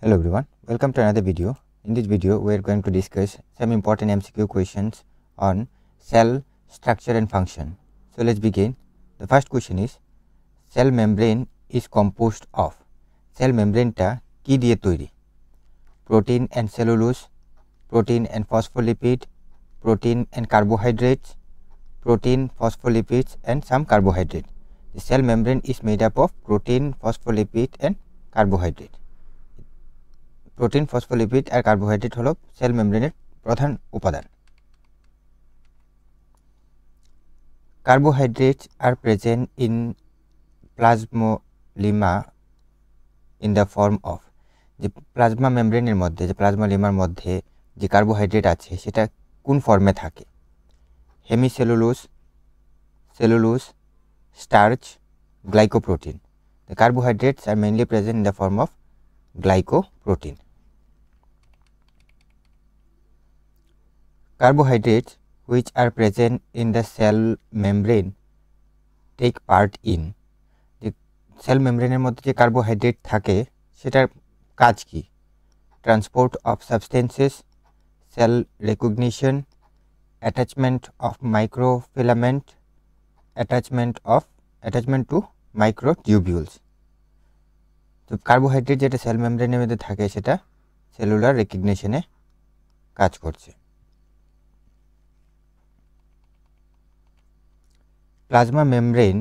Hello everyone, welcome to another video. In this video, we are going to discuss some important MCQ questions on cell structure and function. So let's begin. The first question is, cell membrane is composed of. Cell membrane ta ki diye toiri? Protein and cellulose, protein and phospholipid, protein and carbohydrates, protein, phospholipids and some carbohydrate. The cell membrane is made up of protein, phospholipid and carbohydrate. Protein, phospholipid আর carbohydrate হলো cell মেমব্রেনের প্রধান উপাদান। Carbohydrates are present in plasmolema in the form of, যে plasma মেমব্রেনের মধ্যে, যে প্লাজমোলেমার মধ্যে যে কার্বোহাইড্রেট আছে সেটা কোন ফর্মে থাকে? Hemicellulose, cellulose, starch, glycoprotein. The carbohydrates are mainly present in the form of glycoprotein. Carbohydrates which are present in the cell membrane take part in, the cell membrane এর মধ্যে যে কার্বোহাইড্রেট থাকে সেটার কাজ কি? Transport of substances, cell recognition, attachment of microfilament, attachment to microtubules. তো carbohydrate যেটা sell মেমব্রেনের মধ্যে থাকে সেটা সেলুলার রেকগনিশনে কাজ করছে। Plasma membrane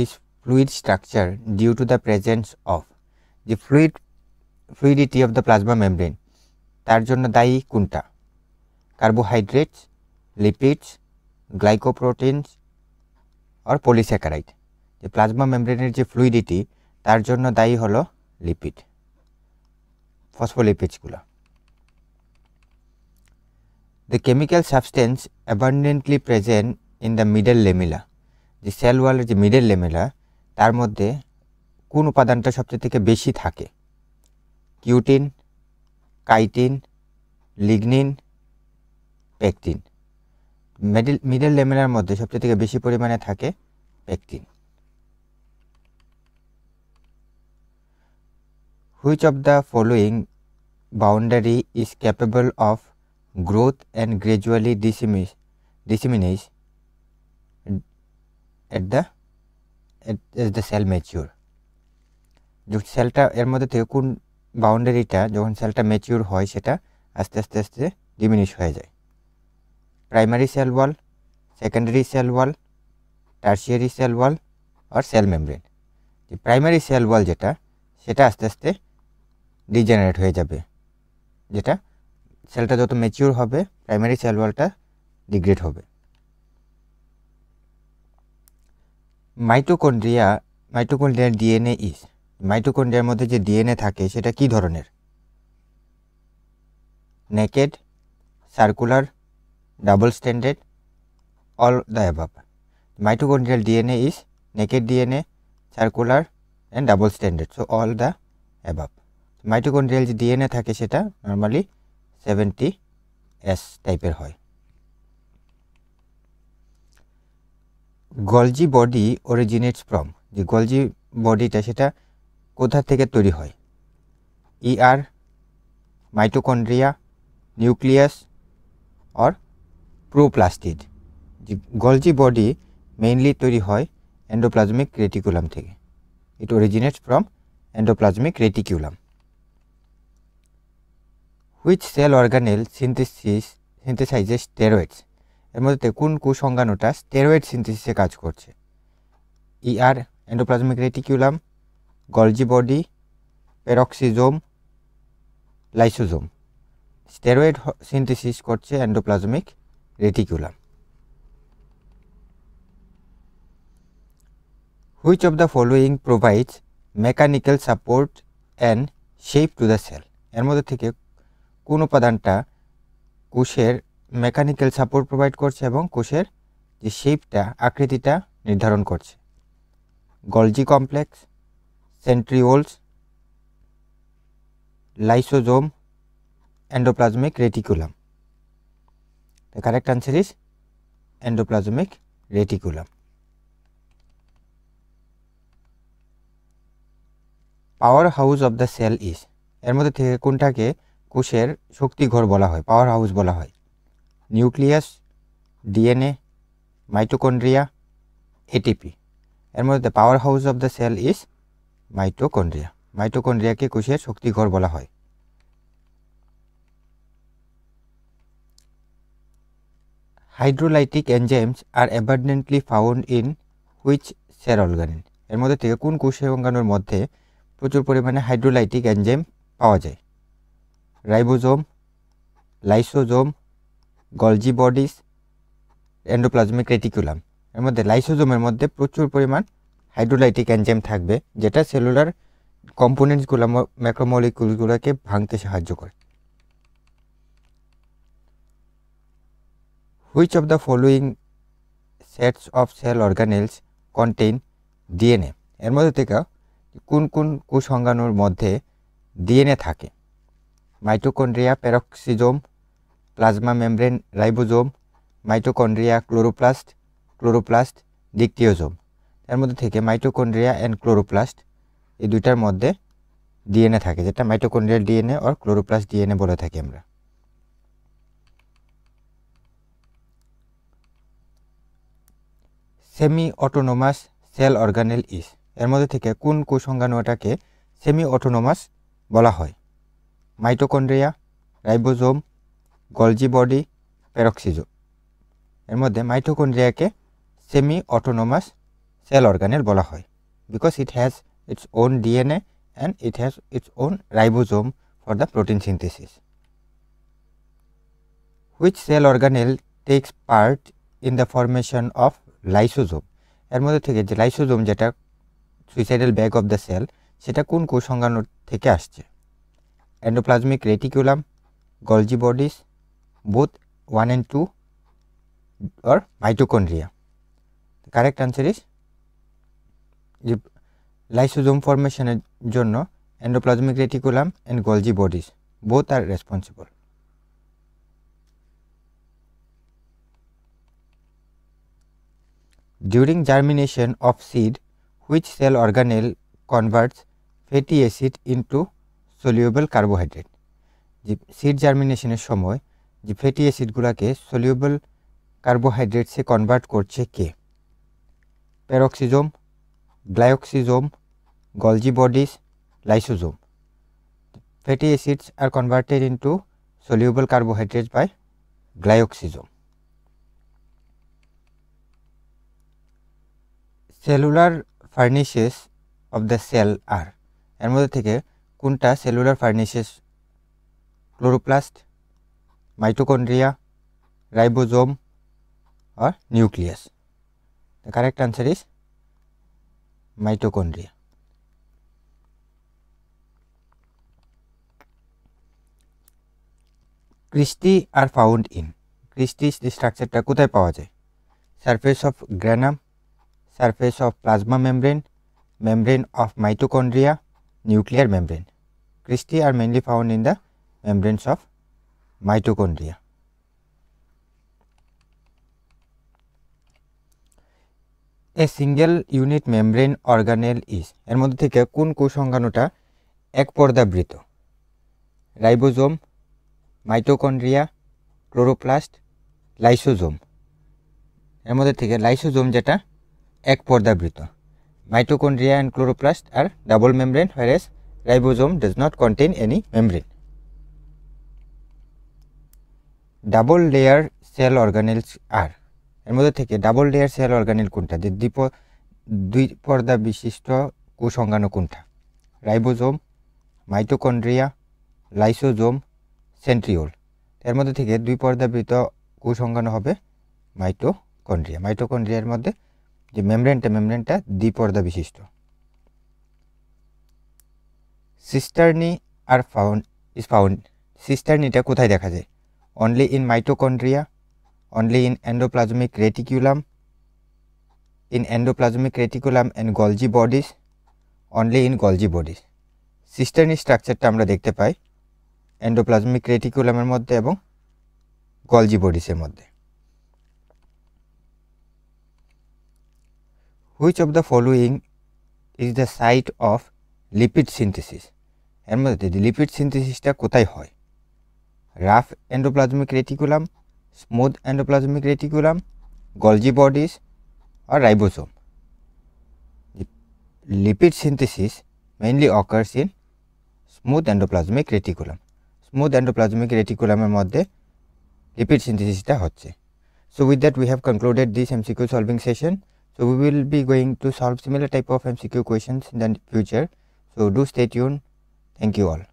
is fluid structure due to the presence of, the fluidity of the plasma membrane তার জন্য দায়ী কোনটা? Carbohydrates, lipids, glycoproteins or polysaccharide. যে প্লাজমা মেমব্রেনের যে ফ্লুইডিটি তার জন্য দায়ী হলো lipid, ফসফোলিপিডসগুলো। The chemical substance abundantly present in the middle lamella, যে সেল ওয়ালের যে মিডল লেমেলা তার মধ্যে কোন উপাদানটা সবচেয়ে থেকে বেশি থাকে? Cutin, chitin, lignin, pectin. Middle লেমেলার মধ্যে সবচেয়ে থেকে বেশি পরিমাণে থাকে pectin. Which of the following boundary is capable of growth and gradually disseminates as the cell mature? যে সেলটা এর মধ্যে থেকে কোন বাউন্ডারিটা যখন সেলটা ম্যাচিউর হয় সেটা আস্তে আস্তে আস্তে ডিমিনিশ হয়ে যায়? Primary cell wall, secondary cell wall, tertiary cell wall আর সেল মেমব্রেন। যে প্রাইমারি সেল ওয়াল যেটা সেটা আস্তে আস্তে ডিজেনারেট হয়ে যাবে, যেটা সেলটা যত ম্যাচিউর হবে প্রাইমারি সেল ওয়ালটা ডিগ্রেড হবে। মাইটোকন্ড্রিয়ার ডিএনএ ইজ, মাইটোকন্ড্রিয়ার মধ্যে যে ডিএনএ থাকে সেটা কি ধরনের? Naked, circular, double standard, all the above. Mitochondrial DNA is naked DNA, circular and double standard, so all the above. Mitochondrial যে ডিএনএ থাকে সেটা নর্মালি 70S টাইপের হয়। গলজি বডি অরিজিনেটস ফ্রম, যে গলজি বডিটা সেটা কোথা থেকে তৈরি হয়? ER, mitochondria, nucleus or proplastid. যে গলজি বডি মেইনলি তৈরি হয় এন্ডোপ্লাজমিক রেটিকুলাম থেকে। It originates from endoplasmic reticulum. Which cell organelle synthesizes steroids, এর মধ্যে কোন কুসংজ্ঞানুটা স্টেরয়েড সিনথেসিসে কাজ করছে? ER, endoplasmic reticulum, Golgi body, peroxisome, lysosome. Steroid synthesis করছে endoplasmic reticulum. Which of the following provides mechanical support and shape to the cell, এর মধ্যে থেকে কোন উপাদানটা কোষের মেকানিক্যাল সাপোর্ট প্রোভাইড করছে এবং কোষের যে শেপটা, আকৃতিটা নির্ধারণ করছে? Golgi complex, centrioles, lysosome, endoplasmic reticulum. The correct answer is endoplasmic reticulum. Powerhouse of the cell is, এর মধ্যে থেকে কোনটাকে কোষের শক্তিঘর বলা হয়, পাওয়ার হাউস বলা হয়? Nucleus, DNA, mitochondria, ATP. এর মধ্যে power house of the cell is mitochondria. মাইটোকন্ড্রিয়াকে কোষের শক্তিঘর বলা হয়। Hydrolytic enzymes are abundantly found in which cell organelle? এর মধ্যে থেকে কোন কোষ অঙ্গাণুর মধ্যে প্রচুর পরিমাণে হাইড্রোলাইটিক এনজাইম পাওয়া যায়? Ribosome, lysosome, Golgi bodies, endoplasmic reticulum. এর মধ্যে লাইসোজোমের মধ্যে প্রচুর পরিমাণ হাইড্রোলাইটিক এনজাইম থাকবে, যেটা সেলুলার কম্পোনেন্টসগুলো, ম্যাক্রোমলিকুলগুলোকে ভাঙতে সাহায্য করে। Which of the following sets of cell organelles contain DNA? এর মধ্যে থেকে কোন কোন কোষ অঙ্গাণুর মধ্যে ডিএনএ থাকে? Mitochondria, peroxisome, plasma membrane, ribosome, mitochondria, chloroplast, dictyosome. এর মধ্যে থেকে মাইটোকন্ড্রিয়া অ্যান্ড ক্লোরোপ্লাস্ট এই দুইটার মধ্যে ডিএনএ থাকে, যেটা মাইটোকন্ড্রিয়াল ডিএনএ আর ক্লোরোপ্লাস্ট ডিএনএ বলে থাকি আমরা। Semi autonomous cell organelle is? এর মধ্যে থেকে কোন কোষ অঙ্গাণুটাকে সেমি অটোনোমাস বলা হয়? Mitochondria, ribosome, Golgi body, peroxisome. এর মধ্যে মাইটোকন্ড্রিয়াকে সেমি অটোনোমাস সেল অর্গানেল বলা হয় because it has its own DNA and it has its own ribosome for the protein synthesis. Which cell organelle takes part in the formation of lysosome? এর মধ্যে থেকে যে lysosome, যেটা suicidal bag of the cell, সেটা কোন কোষ অঙ্গাণু থেকে আসছে? Endoplasmic reticulum, Golgi bodies, both 1 and 2, or mitochondria? The correct answer is lysosome ফরমেশনের জন্য endoplasmic reticulum and Golgi bodies both are responsible. During germination of seed, which cell organelle converts fatty acid into soluble carbohydrate? যে seed জার্মিনেশনের সময় যে fatty অ্যাসিডগুলোকে soluble কার্বোহাইড্রেটসে convert করছে কে? Peroxisome, glyoxysome, Golgi bodies, lysosome. Fatty acids are converted into soluble carbohydrates by glycoxysome. Cellular furnaces of the cell are? এর মধ্যে থেকে কোনটা cellular ফার্নেসেস? Chloroplast, mitochondria, ribosome or nucleus? The correct answer is mitochondria. Cristae are found in? Cristae স্ট্রাকচারটা কোথায় পাওয়া যায়? Surface of granum, surface of plasma membrane, membrane of mitochondria, nuclear membrane. Cristae are mainly found in the membranes of mitochondria. A single unit membrane organelle is? এর মধ্যে থেকে কোন কোষ অঙ্গাণুটা এক পর্দাবৃত? Ribosome, mitochondria, chloroplast, lysosome. এর মধ্যে থেকে লাইসোজোম যেটা এক পর্দাবৃত। Mitochondria and chloroplast are double membrane, whereas ribosome does not contain any membrane. Double layer cell organelles are? এর মধ্যে থেকে ডাবল লেয়ার সেল অর্গানেল কোনটা? যে দুই পর্দা বিশিষ্ট কোষ অঙ্গাণু কোনটা? Ribosome, mitochondria, lysosome, centriole. এর মধ্যে থেকে দুই পর্দাবৃত কোষ অঙ্গাণু হবে মাইটোকন্ড্রিয়া। মাইটোকন্ড্রিয়ার মধ্যে যে মেমব্রেনটা দ্বিপর্দা বিশিষ্ট। সিস্টার্নি আর ফাউন্ড সিস্টার্নিটা কোথায় দেখা যায়? Only in mitochondria, only in endoplasmic reticulum and Golgi bodies, only in Golgi bodies. সিস্টার্নি স্ট্রাকচারটা আমরা দেখতে পাই এন্ডোপ্লাজমিক রেটিকুলামের মধ্যে এবং গলজি বডিসের মধ্যে। Which of the following is the site of lipid synthesis? এর মধ্যে লিপিড সিনথেসিসটা কোথায় হয়? Rough endoplasmic reticulum, smooth endoplasmic reticulum, Golgi bodies or ribosome. The lipid synthesis mainly occurs in smooth endoplasmic reticulum. Smooth endoplasmic reticulum এর মধ্যে lipid synthesis টা হচ্ছে. So with that we have concluded this MCQ solving session. So we will be going to solve similar type of MCQ questions in the future. So do stay tuned. Thank you all.